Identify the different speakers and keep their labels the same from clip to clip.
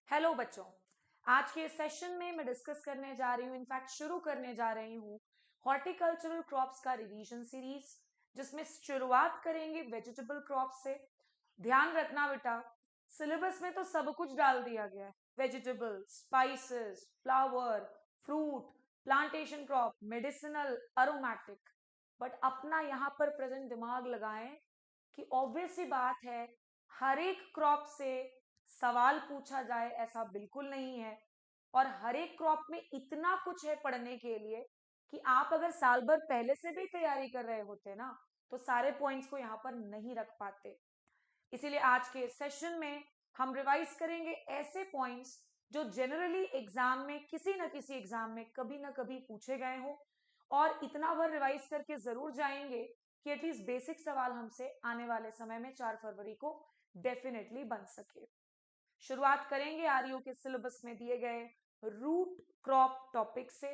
Speaker 1: Hello बच्चों, आज के सेशन में मैं डिस्कस करने जा रही हूँ, इनफैक्ट शुरू करने जा रही हूँ हॉर्टिकल्चरल क्रॉप्स का रिवीजन सीरीज, जिसमें शुरुआत करेंगे वेजिटेबल क्रॉप्स से। ध्यान रखना बेटा, सिलेबस में तो सब कुछ डाल दिया गया है, vegetables, spices, flower, fruit, plantation crop, medicinal, aromatic. But अपना यहाँ पर प्रेजेंट दिमाग लगाएं कि ऑब्वियस सी बात है, हर एक क्रॉप से सवाल पूछा जाए ऐसा बिल्कुल नहीं है। और हर एक क्रॉप में इतना कुछ है पढ़ने के लिए कि आप अगर साल भर पहले से भी तैयारी कर रहे होते ना, तो सारे पॉइंट्स को यहाँ पर नहीं रख पाते। इसीलिए आज के सेशन में हम रिवाइज करेंगे ऐसे पॉइंट्स जो जनरली एग्जाम में, किसी न किसी एग्जाम में कभी ना कभी पूछे गए हो, और इतना भर रिवाइज करके जरूर जाएंगे कि एटलीस्ट बेसिक सवाल हमसे आने वाले समय में 4 फरवरी को डेफिनेटली बन सके। शुरुआत करेंगे आरयू के सिलेबस में दिए गए रूट क्रॉप टॉपिक से।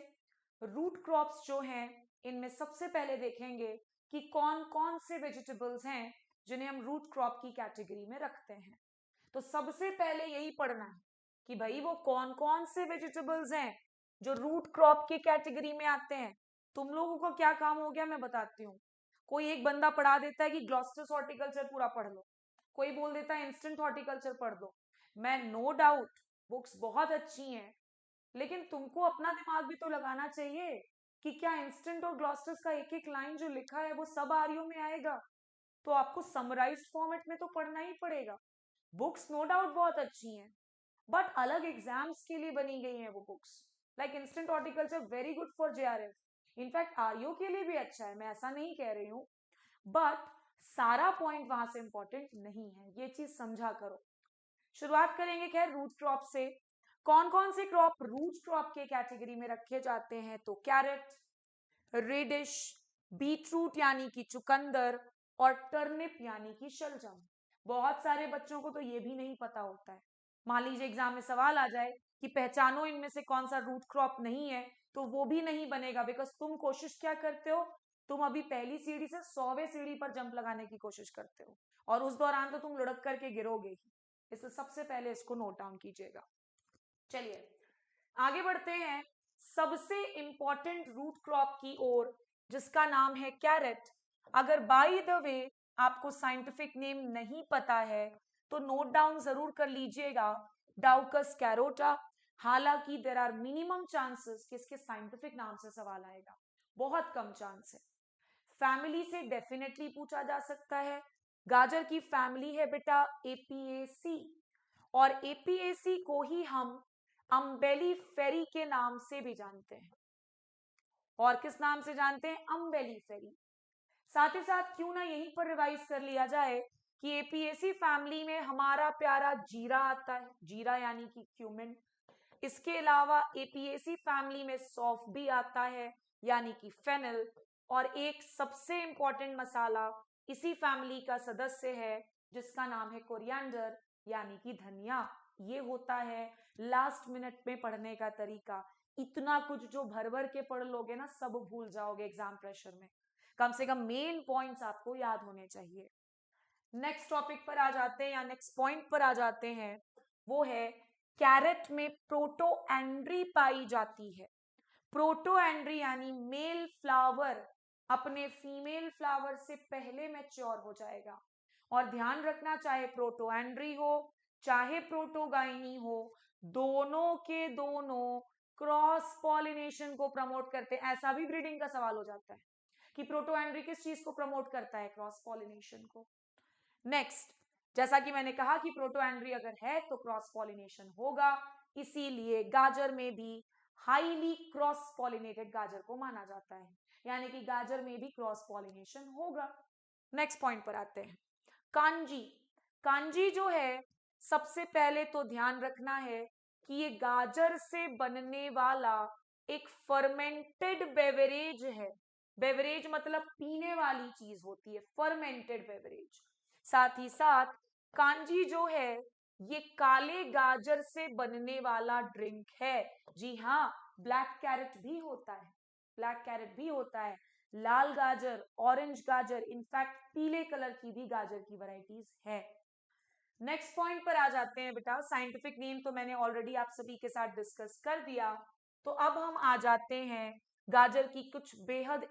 Speaker 1: रूट क्रॉप्स जो हैं, इनमें सबसे पहले देखेंगे कि कौन कौन से वेजिटेबल्स हैं जिन्हें हम रूट क्रॉप की कैटेगरी में रखते हैं। तो सबसे पहले यही पढ़ना है कि भाई वो कौन कौन से वेजिटेबल्स हैं जो रूट क्रॉप की कैटेगरी में आते हैं। तुम लोगों का क्या काम हो गया मैं बताती हूँ। कोई एक बंदा पढ़ा देता है कि ग्लॉस्टर्स हॉर्टिकल्चर पूरा पढ़ लो, कोई बोल देता है इंस्टेंट हॉर्टिकल्चर पढ़ दो। मैं नो डाउट बुक्स बहुत अच्छी हैं, लेकिन तुमको अपना दिमाग भी तो लगाना चाहिए कि क्या इंस्टेंट और ग्लॉस्टर्स का एक एक लाइन जो लिखा है वो सब आरयू में आएगा। तो आपको समराइज्ड फॉर्मेट में तो पढ़ना ही पड़ेगा। बुक्स नो डाउट बहुत अच्छी हैं, बट अलग एग्जाम्स के लिए बनी गई हैं वो books. Like instant horticulture very good for JRF, in fact RU के लिए भी अच्छा है, मैं ऐसा नहीं कह रही हूँ, बट सारा पॉइंट वहां से इंपॉर्टेंट नहीं है, ये चीज समझा करो। शुरुआत करेंगे खैर रूट क्रॉप से। कौन कौन से क्रॉप रूट क्रॉप के कैटेगरी में रखे जाते हैं? तो कैरेट, रेडिश, बीटरूट यानी कि चुकंदर, और टर्निप यानी कि शलजम। बहुत सारे बच्चों को तो ये भी नहीं पता होता है। मान लीजिए एग्जाम में सवाल आ जाए कि पहचानो इनमें से कौन सा रूट क्रॉप नहीं है, तो वो भी नहीं बनेगा, बिकॉज तुम कोशिश क्या करते हो, तुम अभी पहली सीढ़ी से 100वें सीढ़ी पर जंप लगाने की कोशिश करते हो, और उस दौरान तो तुम लुढ़क करके गिरोगे ही। इससे सबसे पहले इसको नोट डाउन कीजिएगा। चलिए आगे बढ़ते हैं सबसे इंपॉर्टेंट रूट क्रॉप की ओर, जिसका नाम है कैरेट। अगर बाय द वे आपको साइंटिफिक नेम नहीं पता है तो नोट डाउन जरूर कर लीजिएगा, डाउकस कैरोटा। हालांकि देर आर मिनिमम चांसेस कि इसके साइंटिफिक नाम से सवाल आएगा, बहुत कम चांस है। फैमिली से डेफिनेटली पूछा जा सकता है। गाजर की फैमिली है बेटा एपीएसी, और एपीएसी को ही हम अम्बेली फेरी के नाम से भी जानते हैं। और किस नाम से जानते हैं? अम्बेली फेरी। साथ ही साथ क्यों ना यहीं पर रिवाइज कर लिया जाए कि एपीएसी फैमिली में हमारा प्यारा जीरा आता है, जीरा यानी कि क्यूमिन। इसके अलावा एपीएसी फैमिली में सौंफ भी आता है यानी कि फेनल। और एक सबसे इंपॉर्टेंट मसाला इसी फैमिली का सदस्य है जिसका नाम है कोरिएंडर यानी कि धनिया। ये होता है लास्ट मिनट में पढ़ने का तरीका। इतना कुछ जो भर भर के पढ़ लोगे ना, सब भूल जाओगे एग्जाम प्रेशर में। कम से कम मेन पॉइंट्स आपको याद होने चाहिए। नेक्स्ट टॉपिक पर आ जाते हैं, या नेक्स्ट पॉइंट पर आ जाते हैं, वो है कैरेट में प्रोटोएंड्री पाई जाती है। प्रोटोएंड्री यानी मेल फ्लावर अपने फीमेल फ्लावर से पहले मैच्योर हो जाएगा। और ध्यान रखना, चाहे प्रोटोएंड्री हो चाहे प्रोटोगाइनी हो, दोनों के दोनों क्रॉस पॉलिनेशन को प्रमोट करते हैं। ऐसा भी ब्रीडिंग का सवाल हो जाता है कि प्रोटोएंड्री किस चीज को प्रमोट करता है? क्रॉस पॉलिनेशन को। नेक्स्ट, जैसा कि मैंने कहा कि प्रोटोएंड्री अगर है तो क्रॉस पॉलिनेशन होगा, इसीलिए गाजर में भी हाईली क्रॉस पॉलिनेटेड गाजर को माना जाता है, यानी कि गाजर में भी क्रॉस पॉलिनेशन होगा। नेक्स्ट पॉइंट पर आते हैं, कांजी। कांजी जो है, सबसे पहले तो ध्यान रखना है कि ये गाजर से बनने वाला एक फर्मेंटेड बेवरेज है। बेवरेज मतलब पीने वाली चीज होती है, फर्मेंटेड बेवरेज। साथ ही साथ कांजी जो है, ये काले गाजर से बनने वाला ड्रिंक है। जी हाँ, ब्लैक कैरेट भी होता है, ब्लैक कैरेट भी होता है, लाल गाजर, ऑरेंज गाजर, इनफैक्ट पीले कलर की भी गाजर की वैरायटीज है। नेक्स्ट पॉइंट पर आ जाते हैं बेटा। साइंटिफिक नेम तो मैंने ऑलरेडी आप सभी के साथ डिस्कस कर दिया। तो अब हम आ जाते हैं गाजर की कुछ बेहद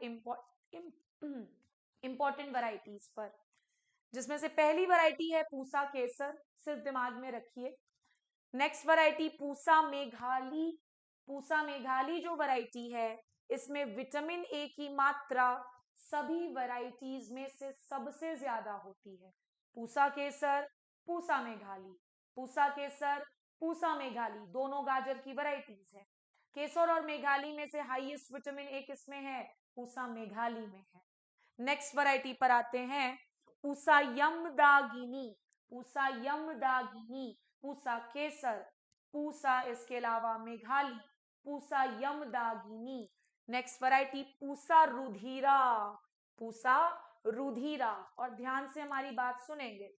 Speaker 1: इंपॉर्टेंट वैरायटीज पर, जिसमें से पहली वैरायटी है पूसा केसर, सिर्फ दिमाग में रखिए। Next variety Pusa Meghali. पूसा मेघाली जो वैरायटी है, इसमें विटामिन ए की मात्रा सभी वैरायटीज में से सबसे ज्यादा होती है। पूसा केसर, पूसा मेघाली, पूसा केसर, पूसा मेघाली, दोनों गाजर की वैरायटीज है। केसर और मेघाली में से हाईएस्ट विटामिन ए किसमें है? पूसा मेघाली में है। नेक्स्ट वैरायटी पर आते हैं, पूसा यमदागिनी। पूसा यमदागिनी, पूसा केसर, पूसा इसके अलावा मेघाली, पूसा यमदागिनी। Next variety Pusa Rudhira. पूसा रुधिरा, और ध्यान से हमारी बात सुनेंगे।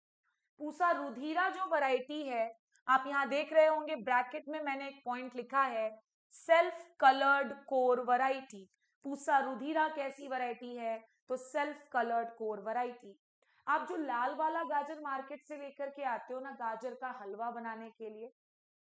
Speaker 1: पूसा रुधिरा जो वैरायटी है, आप यहां देख रहे होंगे ब्रैकेट में मैंने एक पॉइंट लिखा है, self coloured core variety. Pusa Rudhira कैसी वैरायटी है? तो सेल्फ कलर्ड कोर वैरायटी। आप जो लाल वाला गाजर मार्केट से लेकर के आते हो ना गाजर का हलवा बनाने के लिए,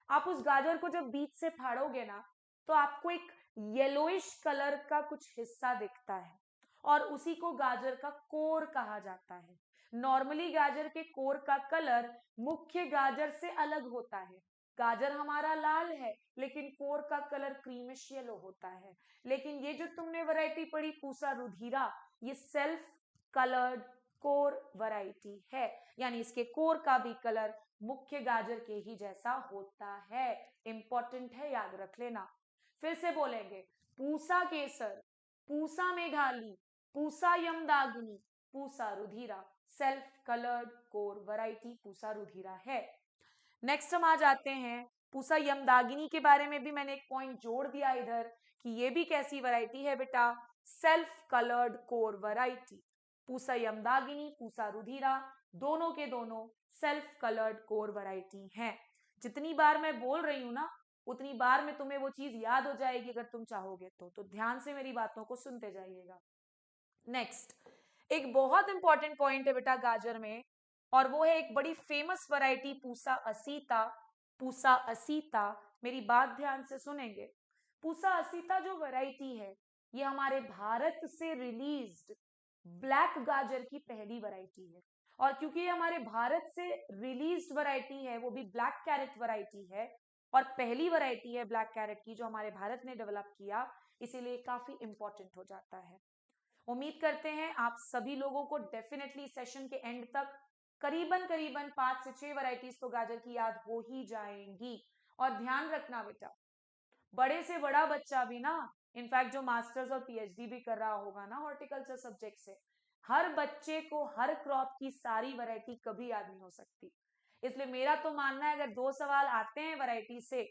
Speaker 1: आप उस गाजर को जब बीच से फाड़ोगे ना, तो आपको एक येलोइश कलर का कुछ हिस्सा दिखता है, और उसी को गाजर का कोर कहा जाता है। नॉर्मली गाजर के कोर का कलर मुख्य गाजर से अलग होता है। गाजर हमारा लाल है, लेकिन कोर का कलर क्रीमिश येलो होता है। लेकिन ये जो तुमने वैरायटी पढ़ी पूसा रुधिरा, ये सेल्फ कलर्ड कोर वैरायटी है, यानी इसके कोर का भी कलर मुख्य गाजर के ही जैसा होता है। इंपॉर्टेंट है, याद रख लेना। फिर से बोलेंगे, Pusa Kesar, Pusa Meghali, Pusa Yamdagini, Pusa Rudhira, self coloured core variety Pusa Rudhira है। नेक्स्ट हम आ जाते हैं, पूसा यमदागिनी के बारे में भी मैंने एक पॉइंट जोड़ दिया इधर कि ये भी कैसी वैरायटी है बेटा? Self coloured core variety. Pusa Yamdagini, Pusa Rudhira, दोनों के दोनों सेल्फ कलर्ड कोर वैरायटी हैं। जितनी बार मैं बोल रही हूं ना, उतनी बार में तुम्हें वो चीज याद हो जाएगी अगर तुम चाहोगे तो ध्यान से मेरी बातों को सुनते जाइएगा। नेक्स्ट, एक बहुत इंपॉर्टेंट पॉइंट है बेटा गाजर में, और वो है एक बड़ी फेमस वैरायटी पूसा असीता। पूसा असीता, मेरी बात ध्यान से सुनेंगे। पूसा असीता जो वैरायटी है, ये हमारे भारत से रिलीज्ड ब्लैक गाजर की पहली वैरायटी है। और क्योंकि ये हमारे भारत से रिलीज्ड वैरायटी है, वो भी ब्लैक कैरेट वैरायटी है, और पहली वैरायटी है ब्लैक कैरेट की जो हमारे भारत ने डेवलप किया, इसीलिए काफी इंपॉर्टेंट हो जाता है। उम्मीद करते हैं आप सभी लोगों को डेफिनेटली सेशन के एंड तक करीबन 5 से 6 वैरायटीज तो गाजर की याद हो ही जाएंगी। और ध्यान रखना बेटा, बड़े से बड़ा बच्चा भी ना, इनफैक्ट जो मास्टर्स और पीएचडी भी कर रहा होगा ना हॉर्टिकल्चर सब्जेक्ट से, हर बच्चे को हर क्रॉप की सारी वैरायटी कभी याद नहीं हो सकती। इसलिए मेरा तो मानना है, अगर 2 सवाल आते हैं वैरायटी से,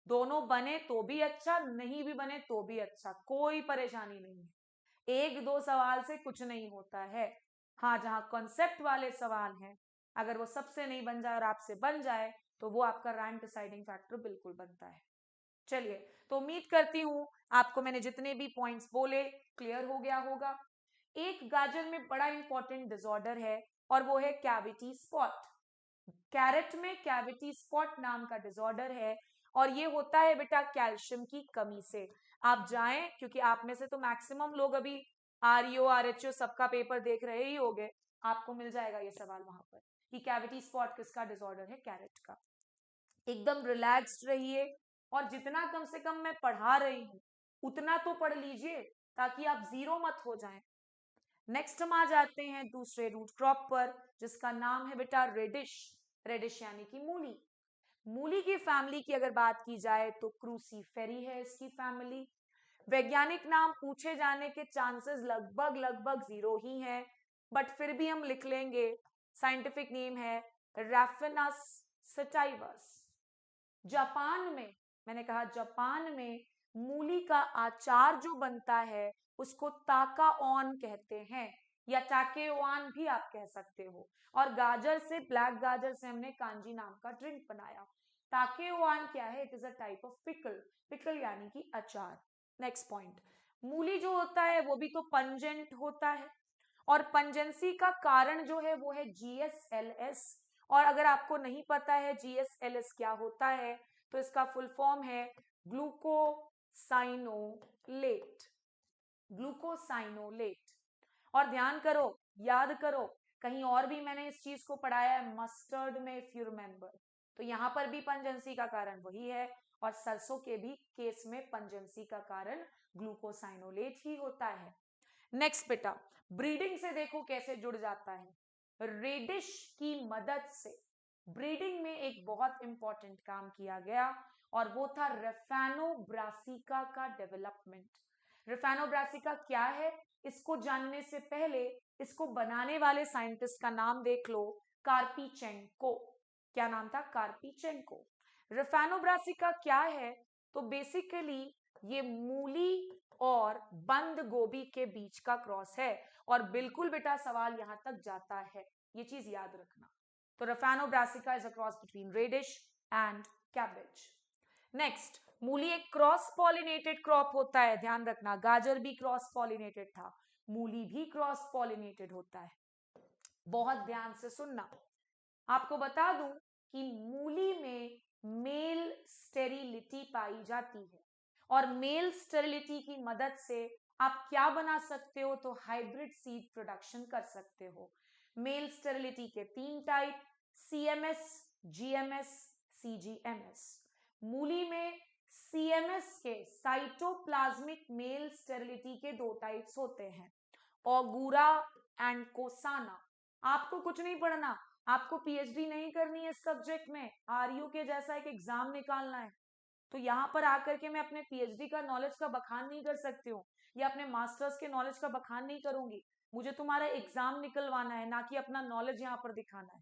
Speaker 1: दोनों बने तो भी अच्छा, नहीं भी बने तो भी अच्छा, कोई परेशानी नहीं है। 1-2 सवाल से कुछ नहीं होता है। हाँ, जहां कॉन्सेप्ट वाले सवाल हैं, अगर वो सबसे नहीं बन जाए और आपसे बन जाए, तो वो आपका रैंक डिसाइडिंग फैक्टर बिल्कुल बनता है। चलिए, तो उम्मीद करती हूं आपको मैंने जितने भी पॉइंट्स बोले क्लियर हो गया होगा। एक गाजर में बड़ा इंपॉर्टेंट डिसऑर्डर है, और वो है कैविटी स्पॉट। कैरेट में कैविटी स्पॉट नाम का डिसऑर्डर है, और ये होता है बेटा कैल्शियम की कमी से। आप जाएं, क्योंकि आप में से तो मैक्सिमम लोग अभी आरईओ आरएचओ सबका पेपर देख रहे ही होंगे, आपको मिल जाएगा ये सवाल वहां पर कि कैविटी स्पॉट किसका डिसऑर्डर है? कैरेट का। एकदम रिलैक्स्ड रहिए, और जितना कम से कम मैं पढ़ा रही हूं उतना तो पढ़ लीजिए, ताकि आप जीरो मत हो जाएं। नेक्स्ट हम आ जाते हैं दूसरे रूट क्रॉप पर, जिसका नाम है बेटा रेडिश। रेडिश यानी कि मूली। मूली की फैमिली की अगर बात की जाए तो क्रूसीफेरी है इसकी फैमिली। वैज्ञानिक नाम पूछे जाने के चांसेस लगभग लगभग 0 ही हैं, बट फिर भी हम लिख लेंगे। साइंटिफिक नेम है रैफिनस सटाइवस। जापान में, मैंने कहा जापान में, मूली का आचार जो बनता है उसको ताकाओन कहते हैं, या टाकेओन भी आप कह सकते हो। और गाजर से, ब्लैक गाजर से हमने कांजी नाम का ड्रिंक बनाया। ताकेओन क्या है? It is a type of pickle. Pickle यानी कि अचार। नेक्स्ट पॉइंट, मूली जो होता है वो भी तो पंजेंट होता है, और पंजेंसी का कारण जो है वो है GSLS, और अगर आपको नहीं पता है GSLS क्या होता है तो इसका फुल फॉर्म है ग्लूकोसाइनोलेट, ग्लूकोसाइनोलेट। और ध्यान करो, याद करो, कहीं और भी मैंने इस चीज को पढ़ाया है मस्टर्ड में, इफ यू रिमेंबर, तो यहां पर भी पंजेंसी का कारण वही है और सरसों के भी केस में पंजेंसी का कारण ग्लूकोसाइनोलेट ही होता है। नेक्स्ट बेटा, ब्रीडिंग से देखो कैसे जुड़ जाता है। रेडिश की मदद से ब्रीडिंग में एक बहुत इंपॉर्टेंट काम किया गया और वो था रेफेनोब्रासिका का डेवलपमेंट। रेफेनोब्रासिका क्या है, इसको जानने से पहले इसको बनाने वाले साइंटिस्ट का नाम देख लो, कार्पीचेंको। क्या नाम था? कार्पीचेंको। रेफेनोब्रासिका क्या है? तो बेसिकली ये मूली और बंद गोभी के बीच का क्रॉस है और बिल्कुल बेटा सवाल यहां तक जाता है, ये चीज याद रखना। तो Raphanobrassica is a cross between radish and cabbage. Next, मूली एक क्रॉस पॉलिनेटेड क्रॉप होता है, ध्यान रखना, गाजर भी क्रॉस पॉलिनेटेड था, मूली भी क्रॉस पॉलिनेटेड होता है। बहुत ध्यान से सुनना, आपको बता दूं कि मूली में मेल स्टेरिलिटी पाई जाती है और मेल स्टेरिलिटी की मदद से आप क्या बना सकते हो, तो हाइब्रिड सीड प्रोडक्शन कर सकते हो। मेल स्टेरिलिटी के 3 टाइप, CMS, GMS, CGMS। मूली में CMS के साइटोप्लाज्मिक मेल स्टेरिलिटी के 2 टाइप्स होते हैं, ओगुरा एंड कोसाना। आपको कुछ नहीं पढ़ना, आपको PhD नहीं करनी है इस सब्जेक्ट में, RU के जैसा एक एग्जाम निकालना है। तो यहाँ पर आकर के मैं अपने PhD का नॉलेज का बखान नहीं कर सकती हूँ या अपने मास्टर्स के नॉलेज का बखान नहीं करूंगी। मुझे तुम्हारा एग्जाम निकलवाना है, ना कि अपना नॉलेज यहाँ पर दिखाना है।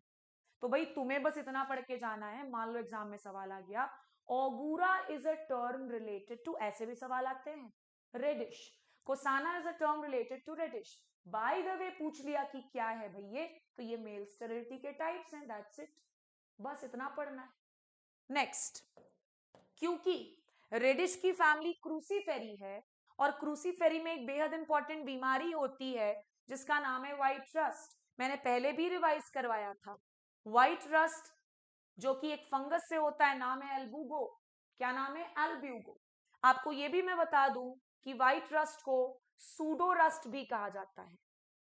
Speaker 1: तो भाई तुम्हें बस इतना पढ़ के जाना है। मान लो एग्जाम में सवाल आ गया, Ogura is a term related to, ऐसे भी सवाल आते हैं, radish. Kosena is a term related to radish. By the way पूछ लिया कि क्या है भैया, तो ये मेल स्टेरिलिटी के टाइप्स हैं, दैट्स इट, बस इतना पढ़ना है। नेक्स्ट, क्योंकि रेडिश की फैमिली क्रूसीफेरी है और क्रूसीफेरी में एक बेहद इंपॉर्टेंट बीमारी होती है जिसका नाम है व्हाइट रस्ट। मैंने पहले भी रिवाइज करवाया था। व्हाइट रस्ट जो कि एक फंगस से होता है, नाम है एल्बुगो। क्या नाम है? एल्ब्यूगो। आपको ये भी मैं बता दूं कि व्हाइट रस्ट को सूडो रस्ट भी कहा जाता है।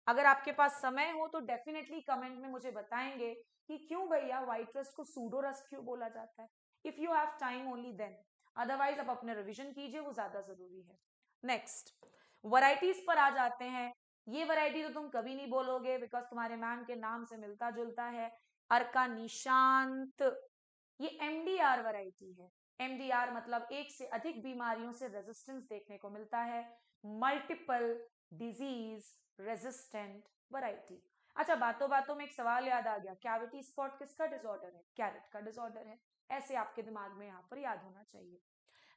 Speaker 1: अगर आपके पास समय हो तो डेफिनेटली कमेंट में मुझे बताएंगे कि क्यों भैया व्हाइट रस्ट को सूडो रस्ट क्यों बोला जाता है। If you have time only then, otherwise आप अपने रिवीजन कीजिए, वो ज्यादा जरूरी है। नेक्स्ट, वैरायटीज पर आ जाते हैं। ये वैरायटी तो तुम कभी नहीं बोलोगे बिकॉज तुम्हारे मैम के नाम से मिलता जुलता है, अर्का निशांत। ये MDR वैरायटी है। MDR मतलब एक से अधिक बीमारियों से रेजिस्टेंस देखने को मिलता है, मल्टीपल डिजीज रेजिस्टेंट वैरायटी। अच्छा, बातों बातों में एक सवाल याद आ गया, कैविटी स्पॉट किसका डिसऑर्डर है? कैरेट का डिसऑर्डर है। ऐसे आपके दिमाग में यहाँ पर याद होना चाहिए।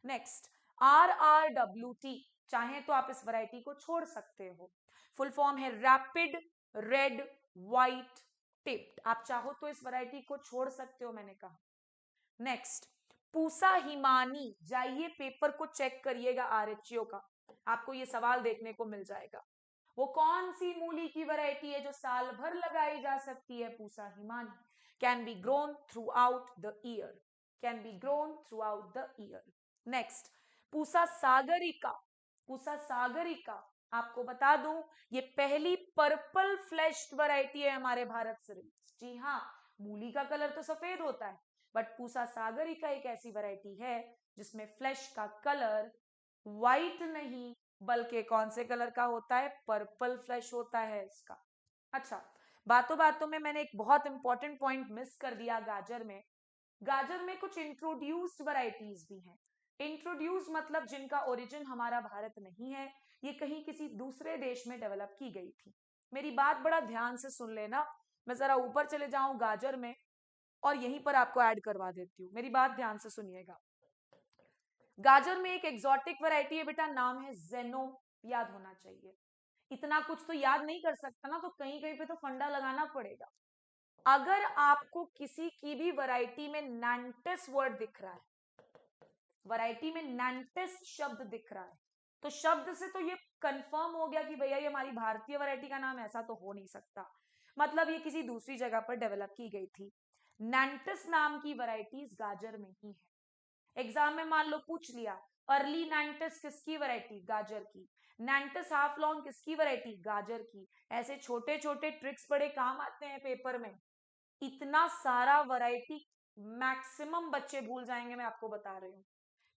Speaker 1: नेक्स्ट, RRWT, चाहे तो आप इस वैरायटी को छोड़ सकते हो, फुल फॉर्म है रैपिड रेड व्हाइट टिप्ड। आप चाहो तो इस वैरायटी को छोड़ सकते हो, मैंने कहा। नेक्स्ट, पूसा हिमानी, जाइए पेपर को चेक करिएगा RHO का, आपको ये सवाल देखने को मिल जाएगा। वो कौन सी मूली की वैरायटी है जो साल भर लगाई जा सकती है? Pusa Himani. Can be grown through out the year, can be grown through out the year. Next, Pusa Sagarika. Pusa Sagarika आपको बता दूं ये पहली पर्पल फ्लैश्ड वैरायटी है हमारे भारत से। जी हाँ, मूली का कलर तो सफेद होता है, बट पूसा सागरिका एक ऐसी वैरायटी है जिसमें फ्लैश का कलर व्हाइट नहीं बल्कि कौन से कलर का होता है? पर्पल फ्लैश होता है इसका। अच्छा, बातों बातों में मैंने एक बहुत इंपॉर्टेंट पॉइंट मिस कर दिया गाजर में। गाजर में कुछ इंट्रोड्यूस्ड वैरायटीज भी हैं। इंट्रोड्यूस मतलब जिनका ओरिजिन हमारा भारत नहीं है, ये कहीं किसी दूसरे देश में डेवलप की गई थी। मेरी बात बड़ा ध्यान से सुन लेना, मैं जरा ऊपर चले जाऊं गाजर में और यहीं पर आपको ऐड करवा देती हूँ, मेरी बात ध्यान से सुनिएगा। गाजर में एक एक्सोटिक वैरायटी है बेटा, नाम है जेनो, याद होना चाहिए। इतना कुछ तो याद नहीं कर सकता ना, तो कहीं कहीं पे तो फंडा लगाना पड़ेगा। अगर आपको किसी की भी वैरायटी में नैंटिस वर्ड दिख रहा है, वैरायटी में नैंटिस शब्द दिख रहा है, तो शब्द से तो ये कंफर्म हो गया कि भैया ये हमारी भारतीय वैरायटी का नाम, ऐसा तो हो नहीं सकता, मतलब ये किसी दूसरी जगह पर डेवलप की गई थी। नैंटिस नाम की वैरायटीज गाजर में ही है। एग्जाम में मान लो पूछ लिया अर्ली नैंटिस किसकी वैरायटी, गाजर की। नैंटिस हाफ लॉन्ग किसकी वैरायटी, गाजर की। ऐसे छोटे छोटे ट्रिक्स बड़े काम आते हैं पेपर में। इतना सारा वैरायटी मैक्सिमम बच्चे भूल जाएंगे, मैं आपको बता रही हूँ।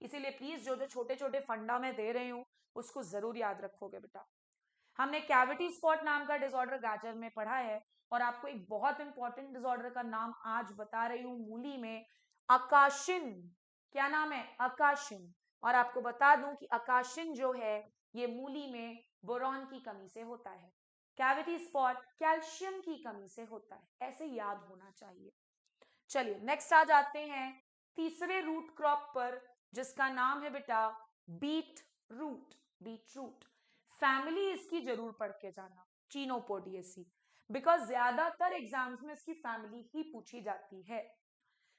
Speaker 1: इसीलिए प्लीज जो जो छोटे छोटे फंडा में दे रही हूँ उसको जरूर याद रखोगे बेटा। हमने कैविटी स्पॉट नाम का डिसऑर्डर गाजर में पढ़ा है, और आपको एक बहुत इंपॉर्टेंट डिसऑर्डर का नाम आज बता रही हूँ मूली में, अकाशिन। क्या नाम है, अकाशिन। और आपको बता दूं कि अकाशिन जो है ये मूली में बोरॉन की कमी से होता है, कैविटी स्पॉट कैल्शियम की कमी से होता है, ऐसे याद होना चाहिए। चलिए नेक्स्ट आ जाते हैं तीसरे रूट क्रॉप पर, जिसका नाम है beta beetroot. Beetroot family इसकी जरूर पढ़ के जाना, चीनोपोडिएसी, बिकॉज ज्यादातर एग्जाम्स में इसकी फैमिली ही पूछी जाती है।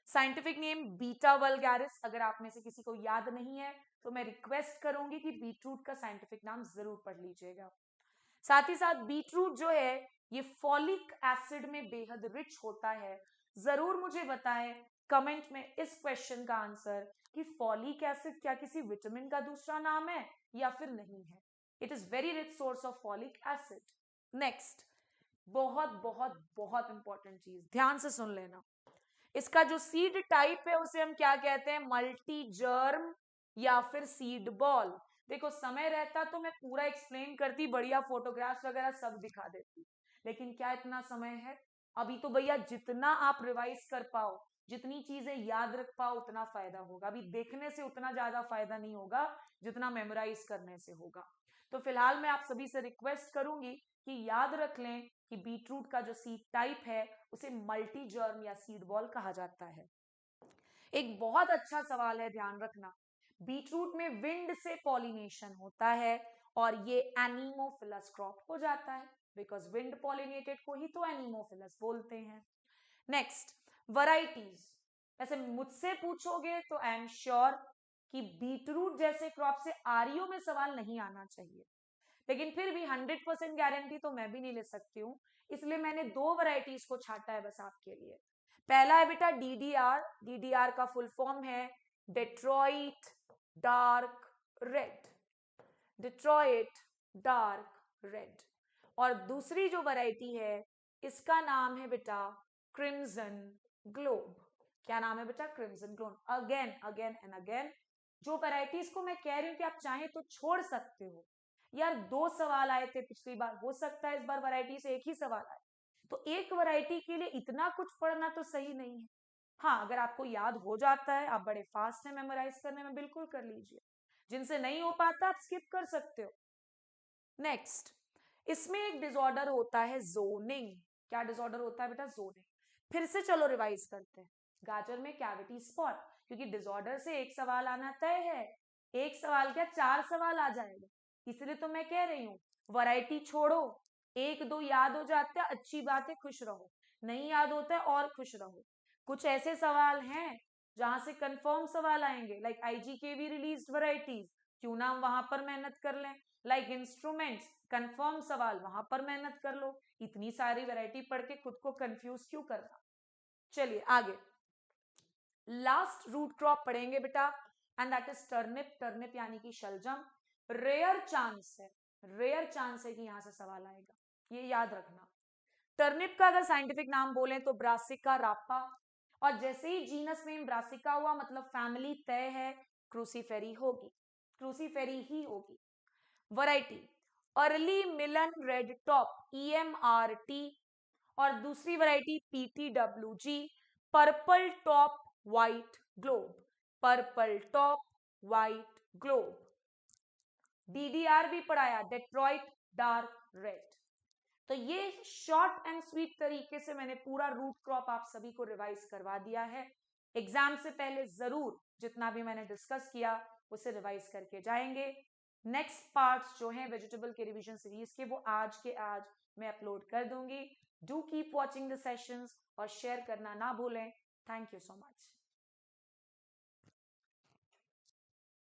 Speaker 1: Scientific name beta vulgaris. अगर आप में से किसी को याद नहीं है तो मैं रिक्वेस्ट करूंगी कि बीटरूट का साइंटिफिक नाम जरूर पढ़ लीजिएगा। साथ ही साथ बीटरूट जो है ये फॉलिक एसिड में बेहद रिच होता है। जरूर मुझे बताएं कमेंट में इस क्वेश्चन का आंसर कि फॉलिक एसिड क्या किसी विटामिन का दूसरा नाम है या फिर नहीं है। It is very rich source of folic acid. Next बहुत बहुत बहुत इंपॉर्टेंट चीज, ध्यान से सुन लेना। इसका जो सीड टाइप है उसे हम क्या कहते हैं, मल्टी जर्म या फिर सीड बॉल। देखो समय रहता तो मैं पूरा एक्सप्लेन करती, बढ़िया फोटोग्राफ्स वगैरह सब दिखा देती, लेकिन क्या इतना समय है। अभी तो भैया जितना आप रिवाइज कर पाओ, जितनी चीजें याद रख पाओ उतना फायदा होगा। अभी देखने से उतना ज्यादा फायदा नहीं होगा जितना मेमोराइज करने से होगा। तो फिलहाल मैं आप सभी से रिक्वेस्ट करूंगी कि याद रख लें कि बीटरूट का जो सीड टाइप है उसे मल्टी जर्म या सीड बॉल कहा जाता है। एक बहुत अच्छा सवाल है, ध्यान रखना। बीटरूट में विंड से पॉलिनेशन होता है और ये एनीमोफिलस क्रॉप हो जाता है, बिकॉज विंड पॉलिनेटेड को ही तो एनीमोफिलस बोलते हैं। Next varieties. वैसे मुझसे पूछोगे तो आई एम श्योर कि बीटरूट जैसे क्रॉप से आरईओ में सवाल नहीं आना चाहिए, लेकिन फिर भी 100% गारंटी तो मैं भी नहीं ले सकती हूँ, इसलिए मैंने दो वैरायटीज को छाटा है बस आपके लिए। पहला है बेटा डीडीआर। डीडीआर का फुल फॉर्म है Detroit dark red. Detroit dark red. और दूसरी जो वैरायटी है इसका नाम है बेटा क्रिम्सन ग्लोब। क्या नाम है बेटा, crimson globe. Again again and again जो वैरायटीज को मैं कह रही हूं कि आप चाहें तो छोड़ सकते हो। यार 2 सवाल आए थे पिछली बार, हो सकता है इस बार वैरायटी से एक ही सवाल आए, तो एक वैरायटी के लिए इतना कुछ पढ़ना तो सही नहीं है। हाँ अगर आपको याद हो जाता है, आप बड़े फास्ट हैं मेमोराइज करने में, बिल्कुल कर लीजिए। जिनसे नहीं हो पाता आप स्किप कर सकते हो। नेक्स्ट इसमें एक डिसऑर्डर होता है जोनिंग। क्या डिसऑर्डर होता है बेटा, जोनिंग। फिर से चलो रिवाइज करते हैं। गाजर में कैविटी स्पॉट, क्योंकि डिसऑर्डर से एक सवाल आना तय है, एक सवाल क्या 4 सवाल आ जाएगा, इसलिए तो मैं कह रही हूँ वैरायटी छोड़ो। 1-2 याद हो जाता है अच्छी बात है, खुश रहो। नहीं याद होता है और खुश रहो। कुछ ऐसे सवाल हैं जहां से कंफर्म सवाल आएंगे, लाइक आईजीकेवी रिलीज्ड वैरायटीज, क्यों ना हम वहां पर मेहनत कर लें। लाइक इंस्ट्रूमेंट्स, कंफर्म सवाल, वहां पर मेहनत कर लो। इतनी सारी वैरायटी पढ़ के खुद को कंफ्यूज क्यों करना। चलिए आगे लास्ट रूट क्रॉप पढ़ेंगे बेटा, and that is turnip. Turnip यानी कि शलजम। रेयर चांस है, रेयर चांस है कि यहां से सवाल आएगा, ये याद रखना। टर्निप का अगर साइंटिफिक नाम बोले तो ब्रासिका रापा, और जैसे ही जीनस नेम ब्रासिका हुआ मतलब फैमिली तय है, क्रूसीफेरी होगी, क्रूसीफेरी ही होगी। वैरायटी अर्ली मिलन रेड टॉप EMRT, और दूसरी variety PTWG purple top white globe. Purple top white globe. DDR भी पढ़ाया, डेट्रॉइट डार्क रेड। तो ये शॉर्ट एंड स्वीट तरीके से मैंने पूरा रूट क्रॉप आप सभी को रिवाइज करवा दिया है। एग्जाम से पहले जरूर जितना भी मैंने डिस्कस किया उसे रिवाइज करके जाएंगे। नेक्स्ट पार्ट्स जो हैं वेजिटेबल के रिवीजन सीरीज के, वो आज के आज मैं अपलोड कर दूंगी। Do keep watching the sessions और शेयर करना ना भूलें। Thank you so much.